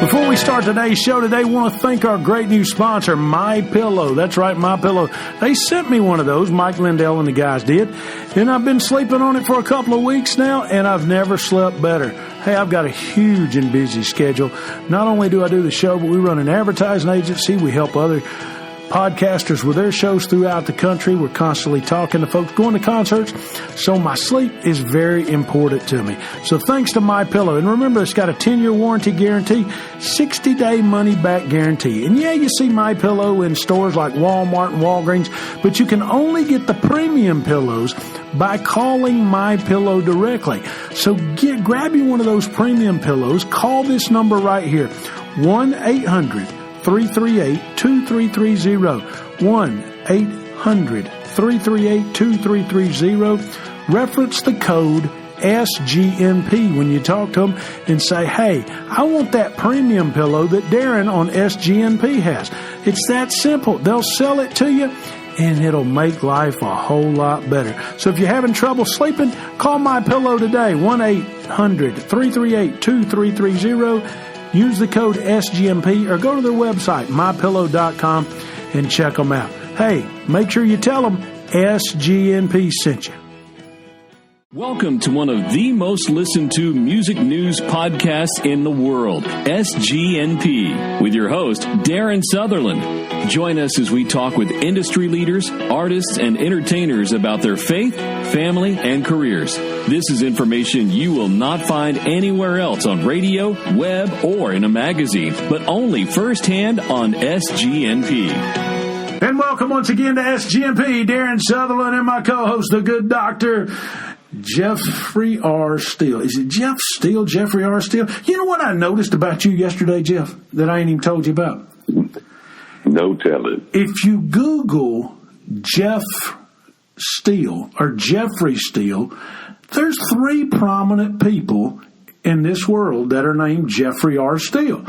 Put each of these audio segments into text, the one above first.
Before we start today's show today, I want to thank our great new sponsor, MyPillow. That's right, MyPillow. They sent me one of those, Mike Lindell and the guys did, and I've been sleeping on it for a couple of weeks now, and I've never slept better. Hey, I've got a huge and busy schedule. Not only do I do the show, but we run an advertising agency. We help other podcasters with their shows throughout the country. We're constantly talking to folks, going to concerts. So my sleep is very important to me. So thanks to MyPillow. And remember, it's got a 10-year warranty guarantee, 60-day money-back guarantee. And yeah, you see MyPillow in stores like Walmart and Walgreens, but you can only get the premium pillows by calling MyPillow directly. So grab you one of those premium pillows. Call this number right here, 1-800-338-2330, 1-800-338-2330. Reference the code SGNP when you talk to them and say, hey, I want that premium pillow that Darren on SGNP has. It's that simple. They'll sell it to you, and it'll make life a whole lot better. So if you're having trouble sleeping, call MyPillow today, 1-800-338-2330. Use the code SGMP or go to their website, mypillow.com, and check them out. Hey, make sure you tell them SGNP sent you. Welcome to one of the most listened to music news podcasts in the world, SGNP, with your host, Darren Sutherland. Join us as we talk with industry leaders, artists, and entertainers about their faith, family, and careers. This is information you will not find anywhere else on radio, web, or in a magazine, but only firsthand on SGNP. And welcome once again to SGNP. Darren Sutherland and my co-host, the good doctor, Jeffrey R. Steele. Is it Jeff Steele? Jeffrey R. Steele? You know what I noticed about you yesterday, Jeff, that I ain't even told you about? No telling. If you Google Jeff Steele or Jeffrey Steele, there's 3 prominent people in this world that are named Jeffrey R. Steele.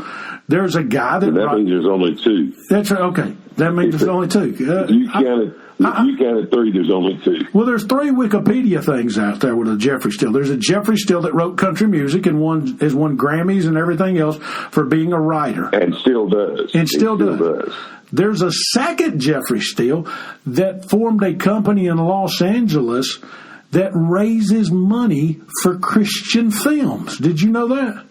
There's a guy that... That means there's only 2. That's right. Okay. That means there's only 2. You counted 3, there's only 2. Well, there's 3 Wikipedia things out there with a Jeffrey Steele. There's a Jeffrey Steele that wrote country music and has won Grammys and everything else for being a writer. And still does. And still does. There's a second Jeffrey Steele that formed a company in Los Angeles that raises money for Christian films. Did you know that?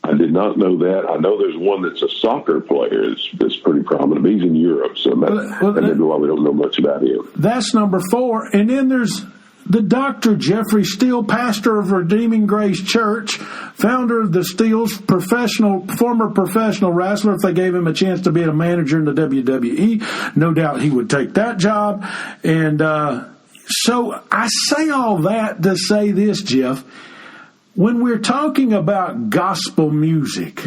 I did not know that. I know there's one that's a soccer player that's pretty prominent. He's in Europe, so that may be why we don't know much about him. That's number 4. And then there's the Dr. Jeffrey Steele, pastor of Redeeming Grace Church, founder of the Steeles, former professional wrestler. If they gave him a chance to be a manager in the WWE, no doubt he would take that job. And so I say all that to say this, Jeff. When we're talking about gospel music,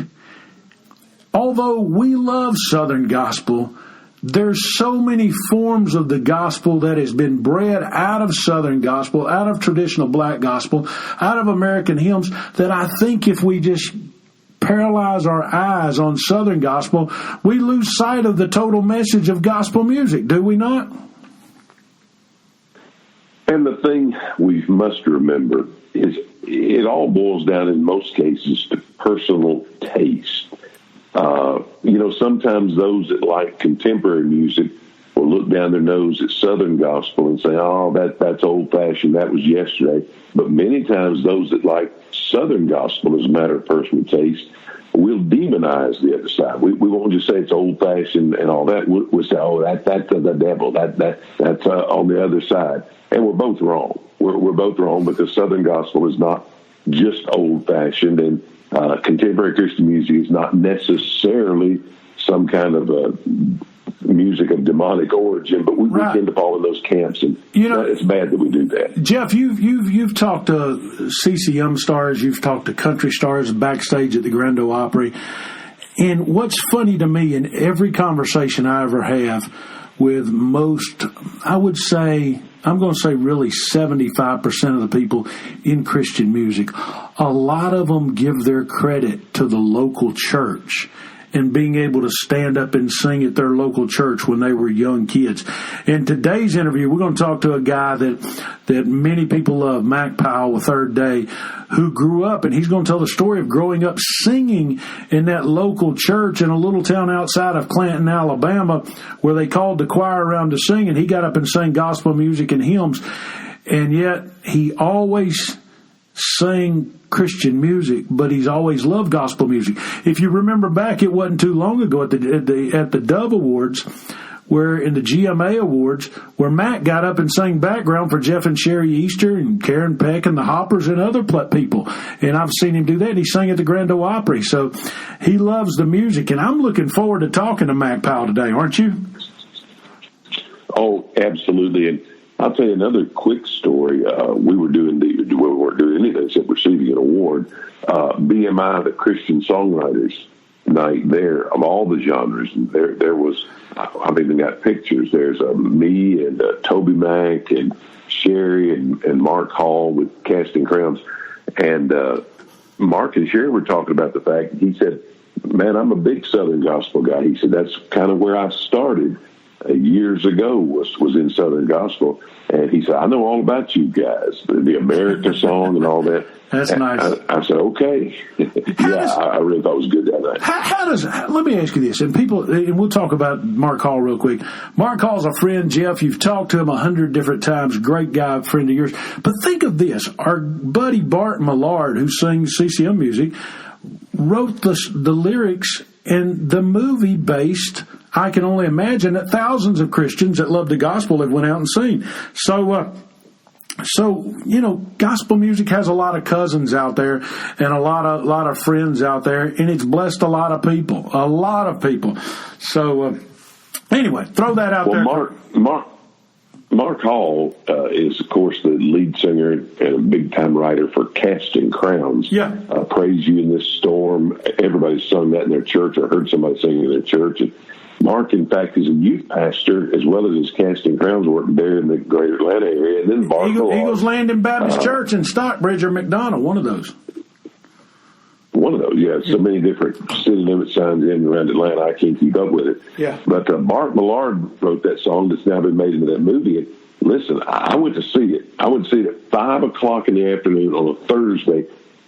although we love Southern gospel, there's so many forms of the gospel that has been bred out of Southern gospel, out of traditional black gospel, out of American hymns, that I think if we just paralyze our eyes on Southern gospel, we lose sight of the total message of gospel music, do we not? And the thing we must remember is it all boils down in most cases to personal taste. Sometimes those that like contemporary music will look down their nose at Southern gospel and say, oh, that's old-fashioned, that was yesterday. But many times those that like Southern gospel as a matter of personal taste will demonize the other side. We won't just say it's old-fashioned and all that. We'll say, oh, that's the devil. That's on the other side. And we're both wrong. We're both wrong because Southern gospel is not just old-fashioned, and contemporary Christian music is not necessarily some kind of music of demonic origin, but we tend to fall in those camps, and it's bad that we do that. Jeff, you've talked to CCM stars, you've talked to country stars backstage at the Grand Ole Opry, and what's funny to me in every conversation I ever have with most, I would say, I'm going to say really 75% of the people in Christian music, a lot of them give their credit to the local church and being able to stand up and sing at their local church when they were young kids. In today's interview, we're going to talk to a guy that many people love, Mac Powell, the Third Day, who grew up, and he's going to tell the story of growing up singing in that local church in a little town outside of Clanton, Alabama, where they called the choir around to sing, and he got up and sang gospel music and hymns, and yet he always sang Christian music, but he's always loved gospel music. If you remember back, it wasn't too long ago at the Dove Awards, where in the GMA Awards, where Mac got up and sang background for Jeff and Sherry Easter and Karen Peck and the Hoppers and other people. And I've seen him do that. He sang at the Grand Ole Opry. So he loves the music. And I'm looking forward to talking to Mac Powell today, aren't you? Oh, absolutely. And I'll tell you another quick story. We weren't doing anything except receiving an award. BMI, the Christian Songwriters Night there, of all the genres. And there was, I've even got pictures. There's me and Toby Mac and Sherry and Mark Hall with Casting Crowns. And Mark and Sherry were talking about the fact, he said, man, I'm a big Southern gospel guy. He said, that's kind of where I started years ago was in Southern gospel. And he said, I know all about you guys, the America song and all that. That's nice. I said, okay. I really thought it was good that night. Let me ask you this, and we'll talk about Mark Hall real quick. Mark Hall's a friend, Jeff. You've talked to him 100 different times. Great guy, friend of yours. But think of this. Our buddy Bart Millard, who sings CCM music, wrote the lyrics and the movie based, I can only imagine, that thousands of Christians that love the gospel have went out and seen. So, gospel music has a lot of cousins out there and a lot of friends out there, and it's blessed a lot of people. So, anyway, throw that out there. Mark Hall is, of course, the lead singer and a big-time writer for Casting Crowns. Yeah. Praise You in This Storm. Everybody sung that in their church, or heard somebody sing in their church. And Mark, in fact, is a youth pastor, as well as his Casting Crowns work there in the greater Atlanta area. And then Eagles Landing Baptist Church in Stockbridge or McDonough, one of those. One of those, yeah. So many different city limit signs in and around Atlanta, I can't keep up with it. Yeah. But Bart Millard wrote that song that's now been made into that movie. And listen, I went to see it. I went to see it at 5 o'clock in the afternoon on a Thursday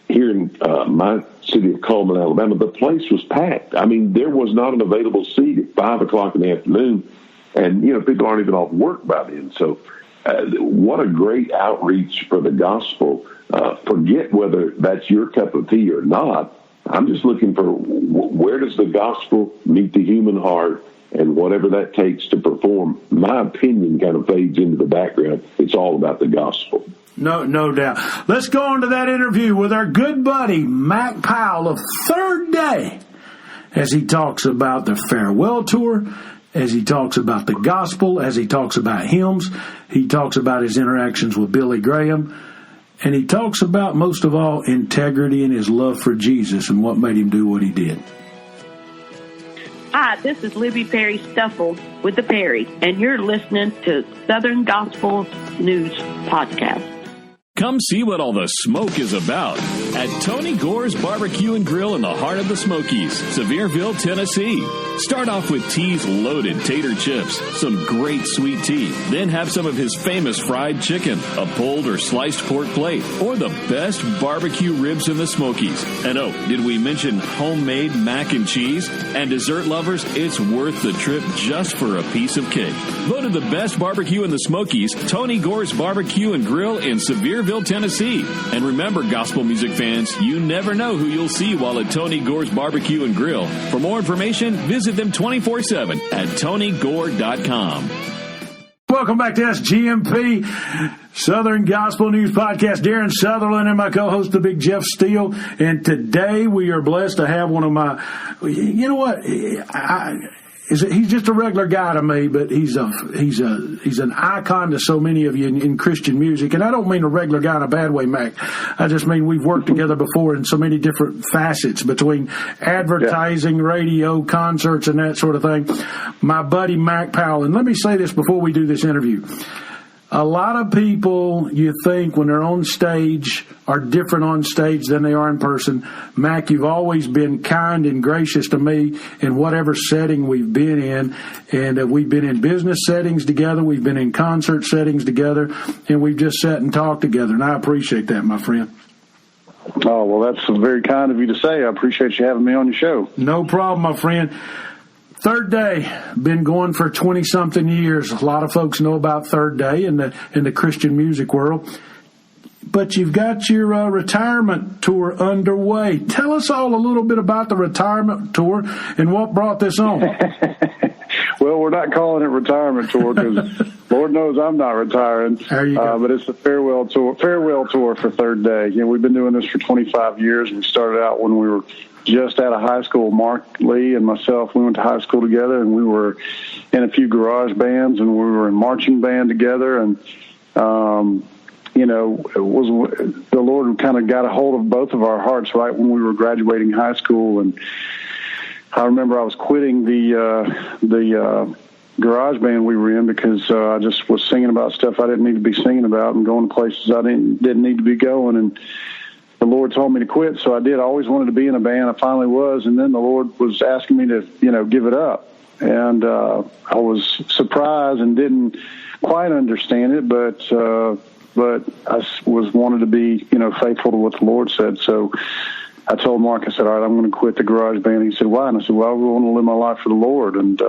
here in my city of Cullman, Alabama. The place was packed. I mean, there was not an available seat at 5 o'clock in the afternoon. And, people aren't even off work by then. So what a great outreach for the gospel. Forget whether that's your cup of tea or not. I'm just looking for where does the gospel meet the human heart, and whatever that takes to perform, my opinion kind of fades into the background. It's all about the gospel. No doubt. Let's go on to that interview with our good buddy, Mac Powell of Third Day, as he talks about the farewell tour, as he talks about the gospel, as he talks about hymns. He talks about his interactions with Billy Graham. And he talks about, most of all, integrity and his love for Jesus and what made him do what he did. Hi, this is Libby Perry Stuffle with the Perry, and you're listening to Southern Gospel News Podcast. Come see what all the smoke is about at Tony Gore's Barbecue and Grill in the heart of the Smokies, Sevierville, Tennessee. Start off with T's loaded tater chips, some great sweet tea, then have some of his famous fried chicken, a pulled or sliced pork plate, or the best barbecue ribs in the Smokies. And oh, did we mention homemade mac and cheese? And dessert lovers, it's worth the trip just for a piece of cake. Voted the best barbecue in the Smokies, Tony Gore's Barbecue and Grill in Sevierville, Tennessee. And remember, gospel music fans, you never know who you'll see while at Tony Gore's Barbecue and Grill. For more information, visit them 24/7 at TonyGore.com. Welcome back to SGMP, Southern Gospel News Podcast. Darren Sutherland and my co-host, the Big Jeff Steele. And today we are blessed to have one of my, you know what, he's just a regular guy to me, but he's an icon to so many of you in Christian music. And I don't mean a regular guy in a bad way, Mac. I just mean we've worked together before in so many different facets between advertising, radio, concerts, and that sort of thing. My buddy Mac Powell. And let me say this before we do this interview. A lot of people, you think, when they're on stage, are different on stage than they are in person. Mac, you've always been kind and gracious to me in whatever setting we've been in. And we've been in business settings together. We've been in concert settings together. And we've just sat and talked together. And I appreciate that, my friend. Oh, well, that's very kind of you to say. I appreciate you having me on your show. No problem, my friend. Third Day, been going for 20-something years. A lot of folks know about Third Day in the Christian music world. But you've got your retirement tour underway. Tell us all a little bit about the retirement tour and what brought this on. Well, we're not calling it retirement tour because Lord knows I'm not retiring. There you go. But it's the farewell tour for Third Day. You know, we've been doing this for 25 years. We started out when we were just out of high school. Mark Lee and myself, we went to high school together, and we were in a few garage bands, and we were in marching band together. And, you know, the Lord kind of got a hold of both of our hearts right when we were graduating high school. And I remember I was quitting the garage band we were in because I just was singing about stuff I didn't need to be singing about and going to places I didn't need to be going. And the Lord told me to quit, so I did. I always wanted to be in a band. I finally was, and then the Lord was asking me to, you know, give it up. And I was surprised and didn't quite understand it, but I was wanted to be, you know, faithful to what the Lord said. So I told Mark, I said, all right, I'm going to quit the garage band. He said, why? And I said, well, I want to live my life for the Lord and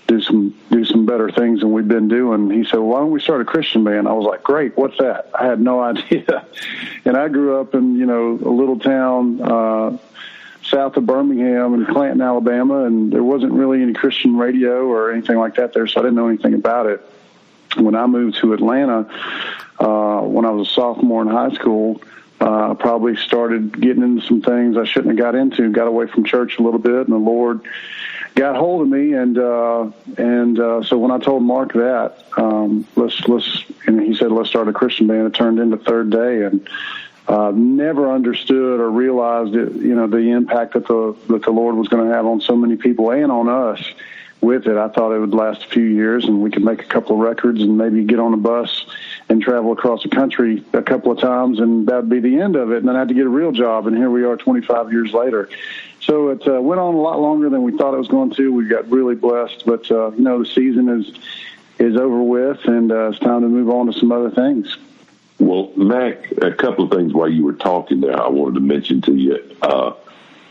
do some better things than we've been doing. He said, well, why don't we start a Christian band? I was like, great, what's that? I had no idea. And I grew up in, you know, a little town south of Birmingham in Clanton, Alabama, and there wasn't really any Christian radio or anything like that there, so I didn't know anything about it. When I moved to Atlanta, when I was a sophomore in high school, I probably started getting into some things I shouldn't have got into, got away from church a little bit, and the Lord got hold of me, and so when I told Mark that, and he said, let's start a Christian band, it turned into Third Day, and never understood or realized it, you know, the impact that the Lord was going to have on so many people and on us with it. I thought it would last a few years, and we could make a couple of records and maybe get on a bus and travel across the country a couple of times, and that would be the end of it, and then I had to get a real job, and here we are 25 years later. So it went on a lot longer than we thought it was going to. We got really blessed, but, you know, the season is over with, and it's time to move on to some other things. Well, Mac, a couple of things while you were talking there I wanted to mention to you.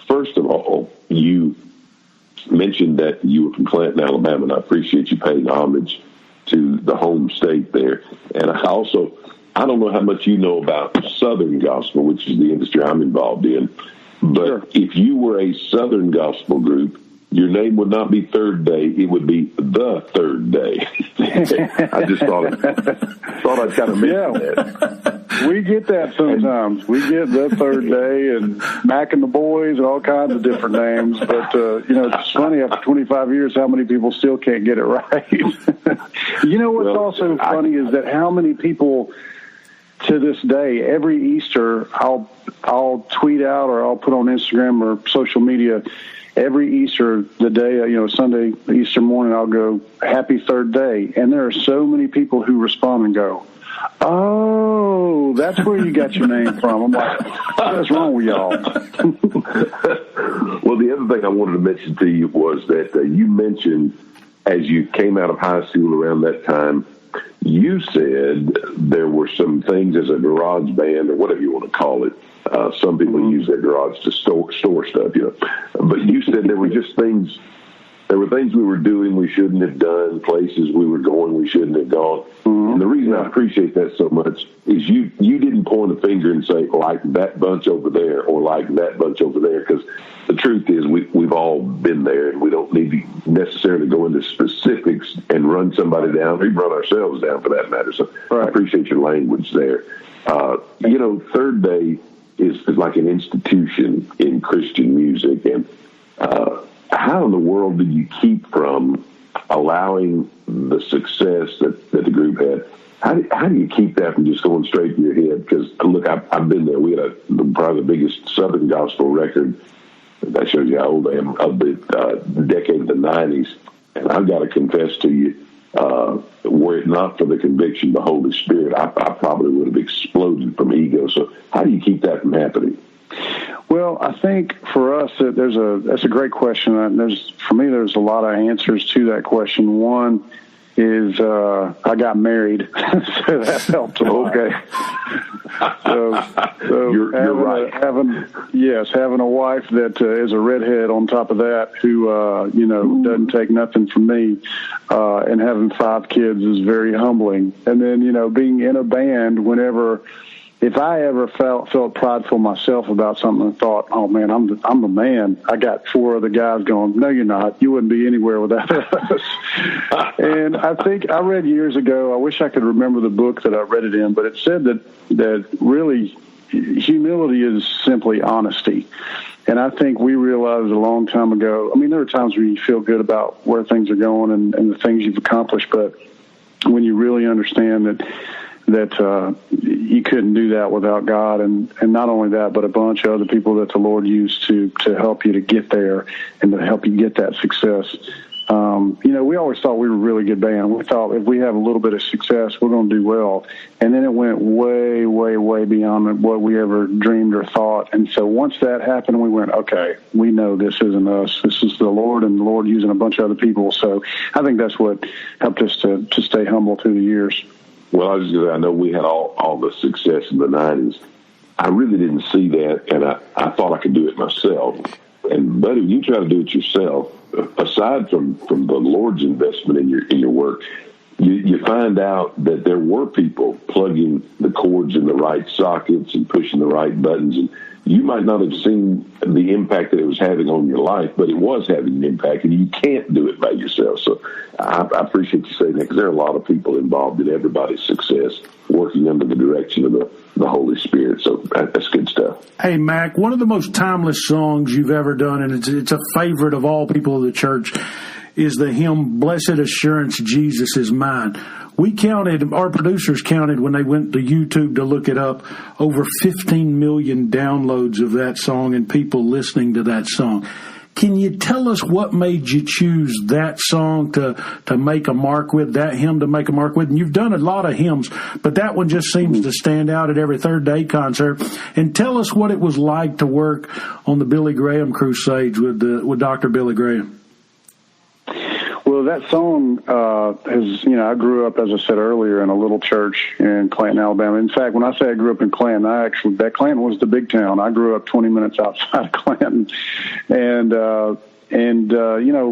First of all, you mentioned that you were from Clanton, Alabama, and I appreciate you paying homage to the home state there. And I don't know how much you know about Southern gospel, which is the industry I'm involved in, but sure. If you were a Southern gospel group, your name would not be Third Day, it would be The Third Day. I just thought I'd kind of mention that. We get that sometimes. We get The Third Day and Mac and the Boys and all kinds of different names. But, you know, it's funny, after 25 years, how many people still can't get it right. You know what's also funny is that how many people to this day, every Easter, I'll tweet out or I'll put on Instagram or social media, every Easter, the day, you know, Sunday, Easter morning, I'll go, Happy Third Day. And there are so many people who respond and go, oh, that's where you got your name from. I'm like, what's wrong with y'all? Well, the other thing I wanted to mention to you was that you mentioned as you came out of high school around that time, you said there were some things as a garage band or whatever you want to call it. Some people use their garage to store stuff, you know. But you said there were just things. There were things we were doing we shouldn't have done, places we were going we shouldn't have gone. Mm-hmm. And the reason I appreciate that so much is you didn't point a finger and say, like that bunch over there or like that bunch over there, because the truth is we've all been there, and we don't need to necessarily go into specifics and run somebody down, or even run ourselves down for that matter. So right. I appreciate your language there. You know, Third Day is like an institution in Christian music, and how in the world did you keep from allowing the success that the group had? How do you keep that from just going straight to your head? Because, look, I've been there. We had probably the biggest Southern gospel record. That shows you how old I am, of the decade of the 90s. And I've got to confess to you, Were it not for the conviction of the Holy Spirit, I probably would have exploded from ego. So how do you keep that from happening? Well, I think for us, that's a great question. For me, there's a lot of answers to that question. One is I got married, so that helped a lot. Okay. So you're right. Having a wife that is a redhead on top of that, who doesn't take nothing from me, and having 5 kids is very humbling. And then being in a band whenever. If I ever felt prideful myself about something and thought, oh, man, I'm the man, I got 4 other guys going, no, you're not. You wouldn't be anywhere without us. And I think I read years ago, I wish I could remember the book that I read it in, but it said that really humility is simply honesty. And I think we realized a long time ago, I mean, there are times where you feel good about where things are going and the things you've accomplished, but when you really understand that you couldn't do that without God, and not only that, but a bunch of other people that the Lord used to help you to get there and to help you get that success. We always thought we were a really good band. We thought if we have a little bit of success, we're going to do well. And then it went way, way, way beyond what we ever dreamed or thought. And so once that happened, we went, okay, we know this isn't us. This is the Lord, and the Lord using a bunch of other people. So I think that's what helped us to stay humble through the years. Well, I know we had all the success in the 90s. I really didn't see that, and I thought I could do it myself. And buddy, you try to do it yourself. Aside from the Lord's investment in your work, you find out that there were people plugging the cords in the right sockets and pushing the right buttons. And you might not have seen the impact that it was having on your life, but it was having an impact, and you can't do it by yourself. So I appreciate you saying that, because there are a lot of people involved in everybody's success working under the direction of the Holy Spirit. So that's good stuff. Hey, Mac, one of the most timeless songs you've ever done, and it's a favorite of all people of the church, is the hymn, Blessed Assurance, Jesus is Mine. We counted, our producers counted when they went to YouTube to look it up, over 15 million downloads of that song and people listening to that song. Can you tell us what made you choose that song to make a mark with, that hymn to make a mark with? And you've done a lot of hymns, but that one just seems to stand out at every Third Day concert. And tell us what it was like to work on the Billy Graham Crusades with Dr. Billy Graham. Well, that song I grew up, as I said earlier, in a little church in Clanton, Alabama. In fact, when I say I grew up in Clanton, that Clanton was the big town. I grew up 20 minutes outside of Clanton, and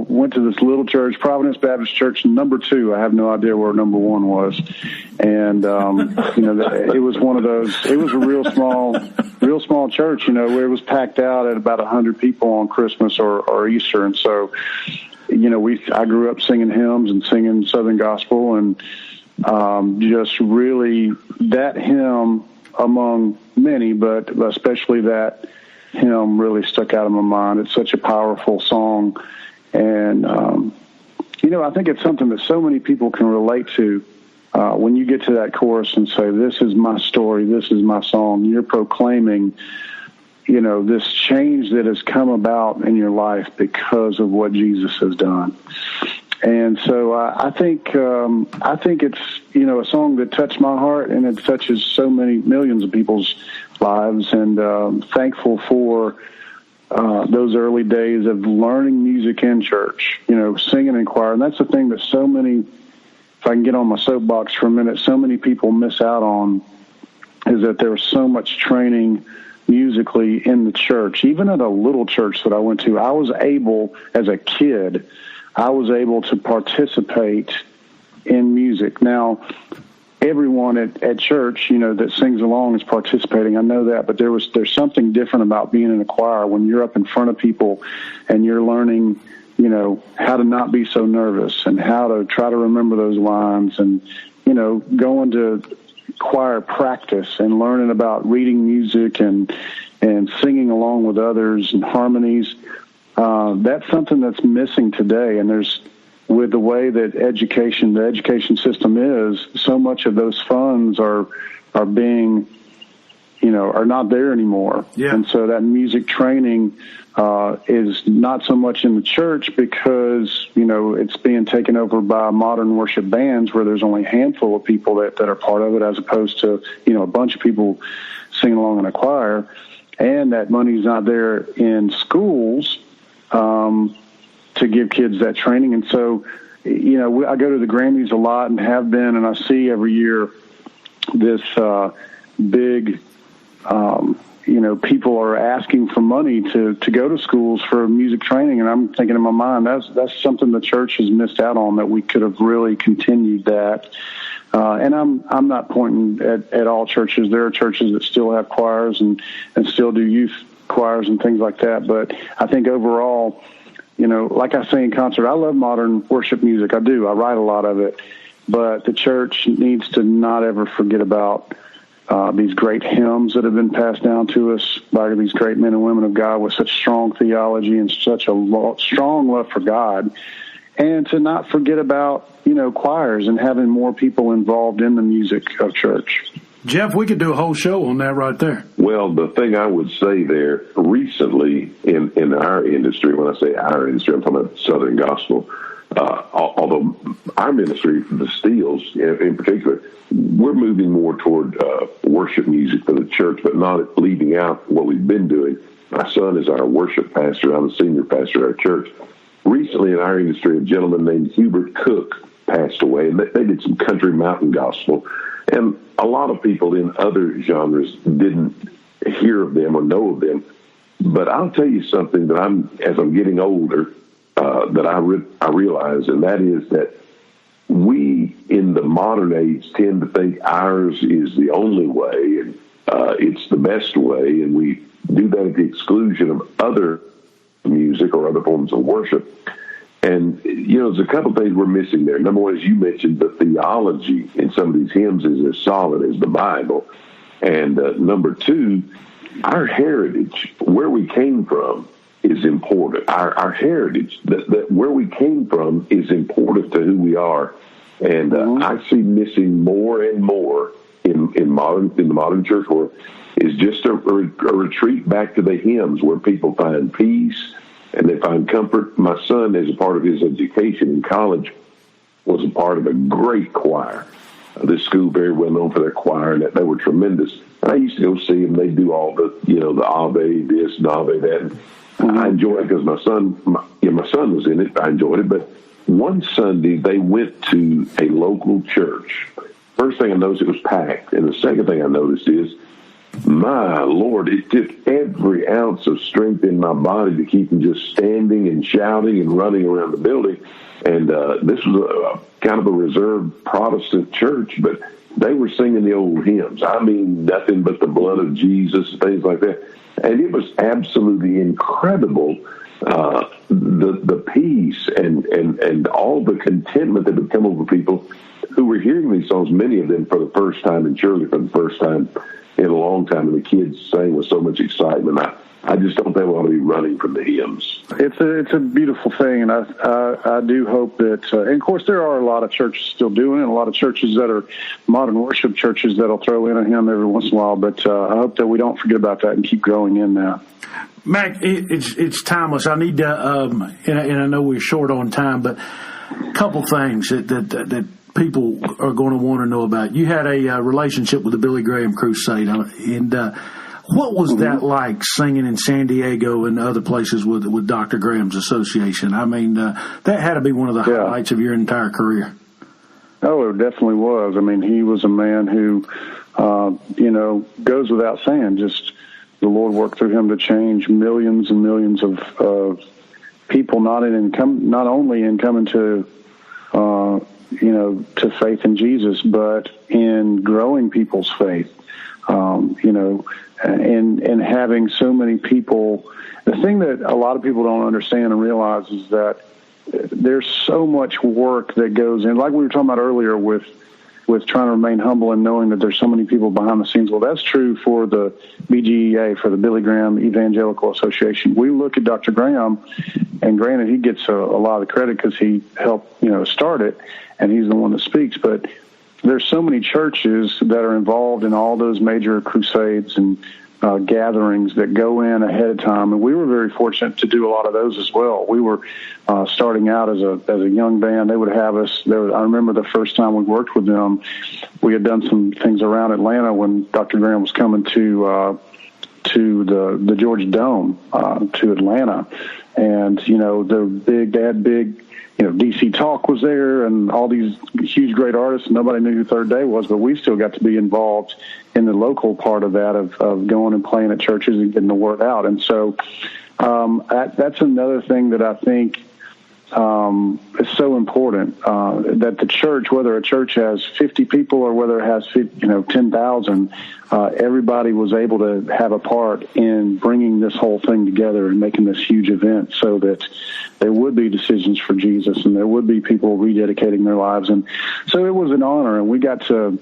went to this little church, Providence Baptist Church, number 2. I have no idea where number 1 was. And, it was one of those, it was a real small church, where it was packed out at about 100 people on Christmas or Easter. And so, I grew up singing hymns and singing Southern gospel, and just really that hymn among many, but especially that hymn really stuck out in my mind. It's such a powerful song, and I think it's something that so many people can relate to. When you get to that chorus and say, "This is my story, this is my song," you're proclaiming this change that has come about in your life because of what Jesus has done. And so I think it's, a song that touched my heart, and it touches so many millions of people's lives, and thankful for those early days of learning music in church, singing in choir. And that's the thing that so many, if I can get on my soapbox for a minute, so many people miss out on, is that there was so much training musically in the church. Even at a little church that I went to, I was able, as a kid, to participate in music. Now, everyone at church, that sings along is participating. I know that, but there's something different about being in a choir when you're up in front of people and you're learning, how to not be so nervous and how to try to remember those lines, and, going to choir practice and learning about reading music and singing along with others and harmonies. That's something that's missing today. And with the way that the education system is, so much of those funds are being, are not there anymore. Yeah. And so that music training is not so much in the church because, it's being taken over by modern worship bands where there's only a handful of people that are part of it, as opposed to, a bunch of people singing along in a choir. And that money's not there in schools to give kids that training. And so, I go to the Grammys a lot and have been, and I see every year this big, people are asking for money to go to schools for music training. And I'm thinking in my mind, that's something the church has missed out on, that we could have really continued that. And I'm not pointing at all churches. There are churches that still have choirs and still do youth choirs and things like that. But I think overall, like I say in concert, I love modern worship music. I do. I write a lot of it. But the church needs to not ever forget about these great hymns that have been passed down to us by these great men and women of God with such strong theology and such a strong love for God. And to not forget about, choirs and having more people involved in the music of church. Jeff, we could do a whole show on that right there. Well, the thing I would say there, recently in our industry, when I say our industry, I'm talking about Southern Gospel, although our ministry, the Steels in particular, we're moving more toward worship music for the church, but not leaving out what we've been doing. My son is our worship pastor. I'm the senior pastor at our church. Recently in our industry, a gentleman named Hubert Cook passed away, and they did some country mountain gospel. And a lot of people in other genres didn't hear of them or know of them. But I'll tell you something that as I'm getting older, that I realize, and that is that we in the modern age tend to think ours is the only way and it's the best way, and we do that at the exclusion of other music or other forms of worship. And, there's a couple of things we're missing there. Number one, as you mentioned, the theology in some of these hymns is as solid as the Bible. And number two, our heritage, where we came from, is important. Our heritage, that where we came from, is important to who we are. And I see missing more and more in the modern church world is just a retreat back to the hymns where people find peace and they find comfort. My son, as a part of his education in college, was a part of a great choir. This school, very well known for their choir, and they were tremendous. And I used to go see them. They do all the, the Ave this and Ave that. And I enjoyed it because my son was in it. I enjoyed it. But one Sunday, they went to a local church. First thing I noticed, it was packed. And the second thing I noticed is, my Lord, it took every ounce of strength in my body to keep them just standing and shouting and running around the building. And this was a kind of a reserved Protestant church, but they were singing the old hymns. I mean, nothing but the blood of Jesus, things like that. And it was absolutely incredible, the peace and all the contentment that would come over people who were hearing these songs, many of them for the first time, and surely for the first time in a long time, and the kids sang with so much excitement. I just don't think we ought to be running from the hymns. It's a beautiful thing, and I do hope that, and of course there are a lot of churches still doing it, a lot of churches that are modern worship churches that'll throw in a hymn every once in a while, but I hope that we don't forget about that and keep growing in that. Mac, it's timeless. I need to, and I know we're short on time, but a couple things that people are going to want to know about. You had a relationship with the Billy Graham Crusade, and what was that like, singing in San Diego and other places with Dr. Graham's association? I mean, that had to be one of the highlights of your entire career. Oh, it definitely was. I mean, he was a man who, goes without saying, just the Lord worked through him to change millions and millions of people, not only in coming to to faith in Jesus, but in growing people's faith, and having so many people. The thing that a lot of people don't understand and realize is that there's so much work that goes in, like we were talking about earlier with trying to remain humble and knowing that there's so many people behind the scenes. Well, that's true for the BGEA, for the Billy Graham Evangelical Association. We look at Dr. Graham, and granted, he gets a lot of the credit because he helped, start it, and he's the one that speaks. But there's so many churches that are involved in all those major crusades and gatherings that go in ahead of time, and we were very fortunate to do a lot of those as well. We were starting out as a young band. They would have us. I remember the first time we worked with them, we had done some things around Atlanta when Dr. Graham was coming to the Georgia Dome to Atlanta, and they had big. DC Talk was there and all these huge, great artists. Nobody knew who Third Day was, but we still got to be involved in the local part of that, of going and playing at churches and getting the word out. And so that's another thing that I think is so important, that the church, whether a church has 50 people or whether it has 10,000, everybody was able to have a part in bringing this whole thing together and making this huge event so that there would be decisions for Jesus and there would be people rededicating their lives. And so it was an honor, and we got to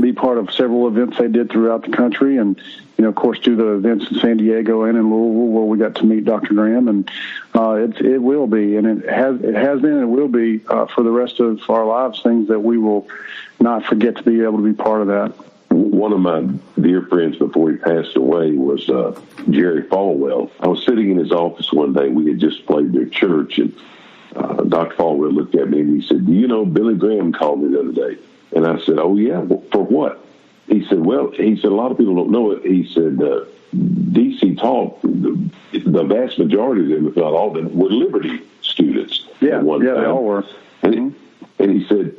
be part of several events they did throughout the country, and of course, do the events in San Diego and in Louisville where we got to meet Dr. Graham, and it will be, and it has been, and it will be for the rest of our lives, things that we will not forget to be able to be part of that. One of my dear friends before he passed away was Jerry Falwell. I was sitting in his office one day. We had just played their church, and Dr. Falwell looked at me and he said, "Do you know Billy Graham called me the other day?" And I said, "Oh, yeah, for what?" He said, a lot of people don't know it. He said, DC Talk, the vast majority of them, if not all of them, were Liberty students. Yeah, they all were. And he said,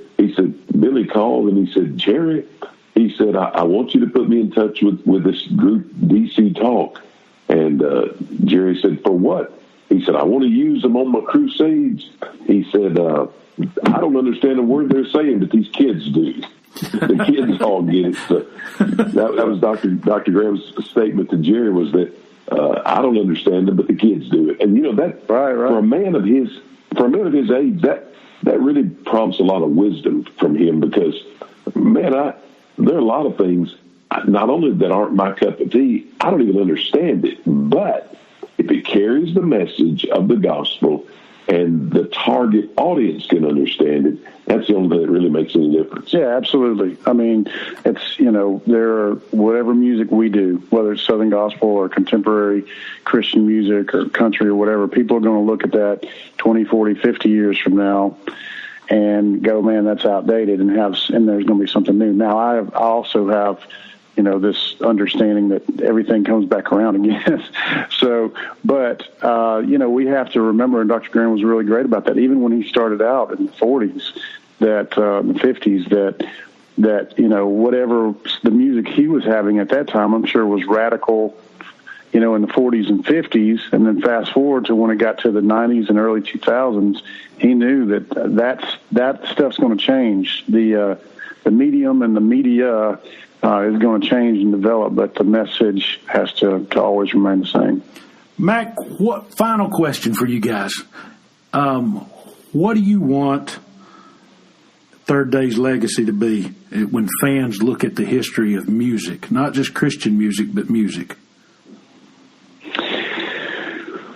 Billy called and he said, "Jerry," he said, I want you to put me in touch with this group, DC Talk. And Jerry said, "For what?" He said, "I want to use them on my crusades." He said, "I don't understand a word they're saying, but these kids do." The kids all get it. So that was Dr. Graham's statement to Jerry, was that I don't understand them, but the kids do it. And that right. For a man of his age, that really prompts a lot of wisdom from him, because man, there are a lot of things not only that aren't my cup of tea, I don't even understand it, but if it carries the message of the gospel and the target audience can understand it, that's the only thing that really makes any difference. Yeah, absolutely. I mean, it's, whatever music we do, whether it's Southern gospel or contemporary Christian music or country or whatever, people are going to look at that 20, 40, 50 years from now and go, "Man, that's outdated," and there's going to be something new. Now, I also have, this understanding that everything comes back around again. So, but, we have to remember, and Dr. Graham was really great about that, even when he started out in the 40s, in the 50s, that, whatever the music he was having at that time, I'm sure was radical, in the 40s and 50s, and then fast forward to when it got to the 90s and early 2000s, he knew that stuff's going to change. The medium and the media is going to change and develop, but the message has to always remain the same. Mac, final question for you guys. What do you want Third Day's legacy to be when fans look at the history of music, not just Christian music, but music?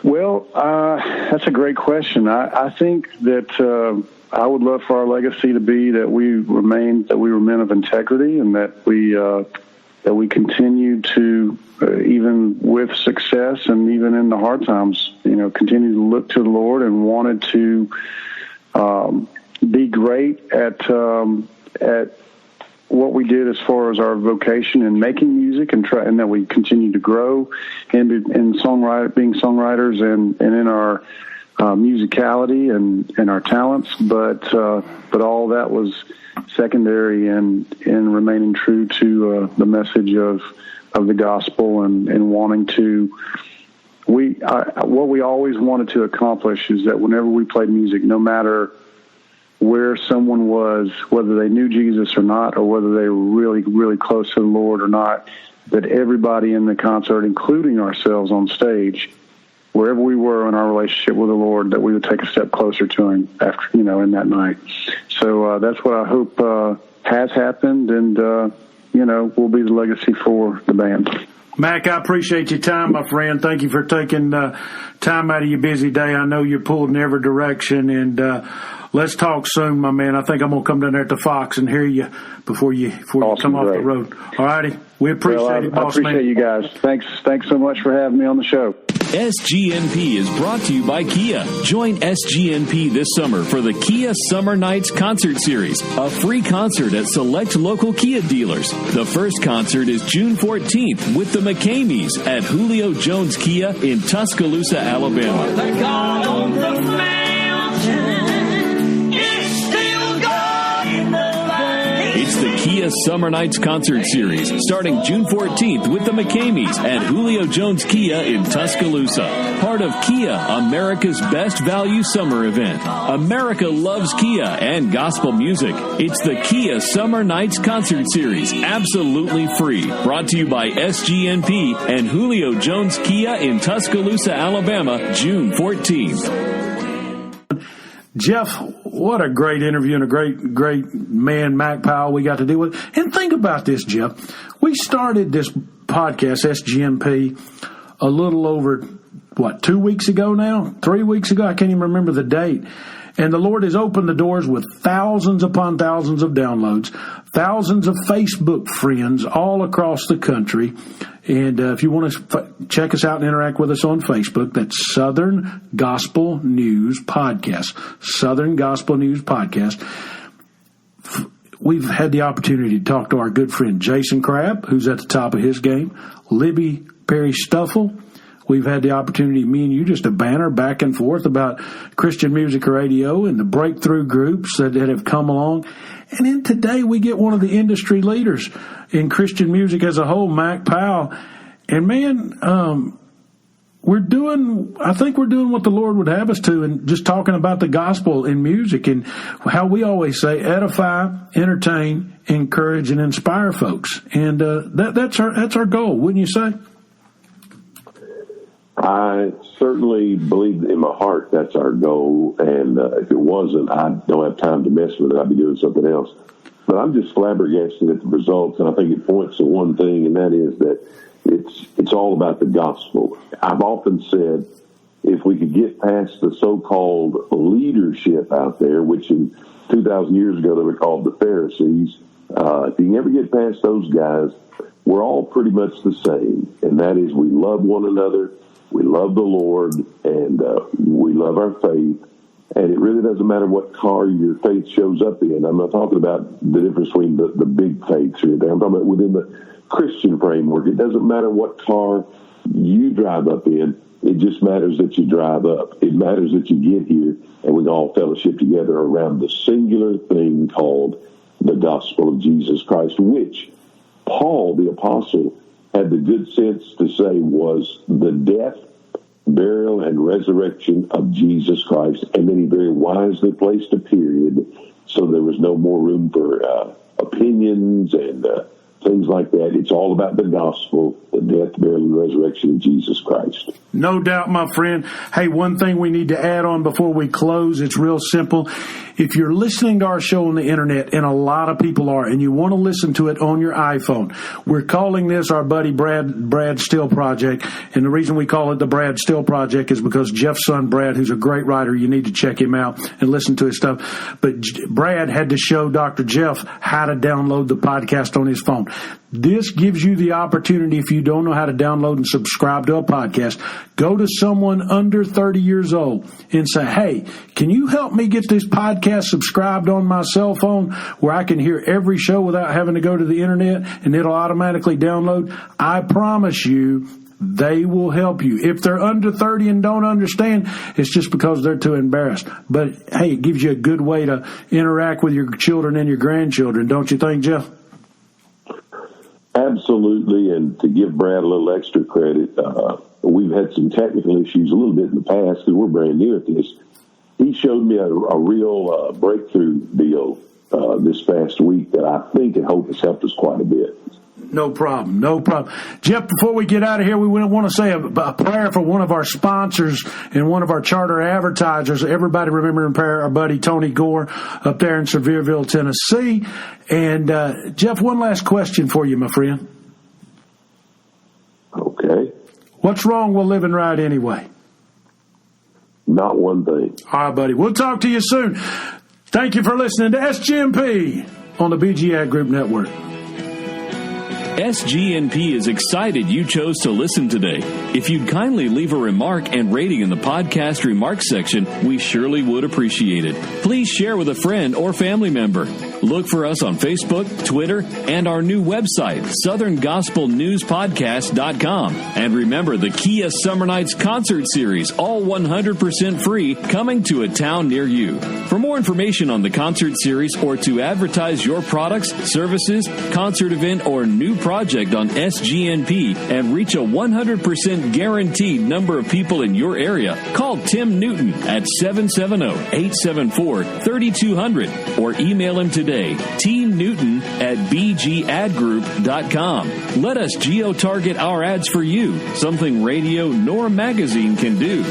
Well, that's a great question. I think that I would love for our legacy to be that we were men of integrity, and that we continue to, even with success and even in the hard times, continue to look to the Lord and wanted to be great at what we did as far as our vocation in making music, and that we continue to grow in being songwriters and in our musicality and our talents, but all that was secondary in remaining true to the message of the gospel and wanting to. What we always wanted to accomplish is that whenever we played music, no matter where someone was, whether they knew Jesus or not, or whether they were really, really close to the Lord or not, that everybody in the concert, including ourselves on stage, wherever we were in our relationship with the Lord, that we would take a step closer to Him after, in that night. So that's what I hope has happened, and will be the legacy for the band. Mac, I appreciate your time, my friend. Thank you for taking time out of your busy day. I know you're pulled in every direction, and let's talk soon, my man. I think I'm going to come down there at the Fox and hear you before you come off the road. All righty. We appreciate it, boss man. I appreciate you guys. Thanks so much for having me on the show. SGNP is brought to you by Kia. Join SGNP this summer for the Kia Summer Nights Concert Series, a free concert at select local Kia dealers. The first concert is June 14th with the McCameys at Julio Jones Kia in Tuscaloosa, Alabama. The God on the mountain is still God in the valley. It's the Kia Summer Nights Concert Series, starting June 14th with the McCameys at Julio Jones Kia in Tuscaloosa. Part of Kia, America's best value summer event. America loves Kia and gospel music. It's the Kia Summer Nights Concert Series, absolutely free. Brought to you by SGNP and Julio Jones Kia in Tuscaloosa, Alabama, June 14th. Jeff, what a great interview and a great man, Mac Powell, we got to deal with. And think about this, Jeff. We started this podcast, SGMP, a little over, 2 weeks ago now? 3 weeks ago? I can't even remember the date. And the Lord has opened the doors with thousands upon thousands of downloads, thousands of Facebook friends all across the country. And if you want to check us out and interact with us on Facebook, that's Southern Gospel News Podcast. Southern Gospel News Podcast. We've had the opportunity to talk to our good friend JasonCrabb, who's at the top of his game, Libby Perry Stuffle. We've had the opportunity, me and you, just to banter back and forth about Christian Music Radio and the breakthrough groups that have come along. And then today we get one of the industry leaders in Christian music as a whole, Mac Powell. And man, I think we're doing what the Lord would have us to, and just talking about the gospel in music and how we always say edify, entertain, encourage, and inspire folks. And that's our goal, wouldn't you say? I certainly believe in my heart that's our goal, and if it wasn't, I don't have time to mess with it. I'd be doing something else. But I'm just flabbergasted at the results, and I think it points to one thing, and that is that it's all about the gospel. I've often said if we could get past the so-called leadership out there, which in 2,000 years ago they were called the Pharisees, if you can ever get past those guys, we're all pretty much the same, and that is we love one another. We love the Lord, and we love our faith, and it really doesn't matter what car your faith shows up in. I'm not talking about the difference between the big faiths here. I'm talking about within the Christian framework. It doesn't matter what car you drive up in. It just matters that you drive up. It matters that you get here, and we all fellowship together around the singular thing called the gospel of Jesus Christ, which Paul, the apostle, had the good sense to say was the death, burial, and resurrection of Jesus Christ. And then he very wisely placed a period so there was no more room for opinions and things like that. It's all about the gospel, the death, burial, and resurrection of Jesus Christ. No doubt, my friend. Hey, one thing we need to add on before we close, it's real simple. If you're listening to our show on the internet, and a lot of people are, and you want to listen to it on your iPhone, we're calling this our buddy Brad Still Project. And the reason we call it the Brad Still Project is because Jeff's son, Brad, who's a great writer, you need to check him out and listen to his stuff. But Brad had to show Dr. Jeff how to download the podcast on his phone. This gives you the opportunity, if you don't know how to download and subscribe to a podcast, go to someone under 30 years old and say, hey, can you help me get this podcast subscribed on my cell phone where I can hear every show without having to go to the internet and it'll automatically download? I promise you, they will help you. If they're under 30 and don't understand, it's just because they're too embarrassed. But, hey, it gives you a good way to interact with your children and your grandchildren, don't you think, Jeff? Absolutely, and to give Brad a little extra credit, we've had some technical issues a little bit in the past because we're brand new at this. He showed me a real breakthrough deal this past week that I think and hope has helped us quite a bit. No problem. Jeff, before we get out of here, we want to say a prayer for one of our sponsors and one of our charter advertisers. Everybody remember in prayer our buddy Tony Gore up there in Sevierville, Tennessee. And, Jeff, one last question for you, my friend. What's wrong with living right anyway? Not one thing. All right, buddy. We'll talk to you soon. Thank you for listening to SGNP on the BG Ad Group Network. SGNP is excited you chose to listen today. If you'd kindly leave a remark and rating in the podcast remarks section, we surely would appreciate it. Please share with a friend or family member. Look for us on Facebook, Twitter, and our new website, SouthernGospelNewsPodcast.com. And remember the Kia Summer Nights concert series, all 100% free, coming to a town near you. For more information on the concert series or to advertise your products, services, concert event, or new project on SGNP and reach a 100% guaranteed number of people in your area, call Tim Newton at 770-874-3200 or email him today, tnewton@bgadgroup.com. Let us geo-target our ads for you, something radio nor magazine can do.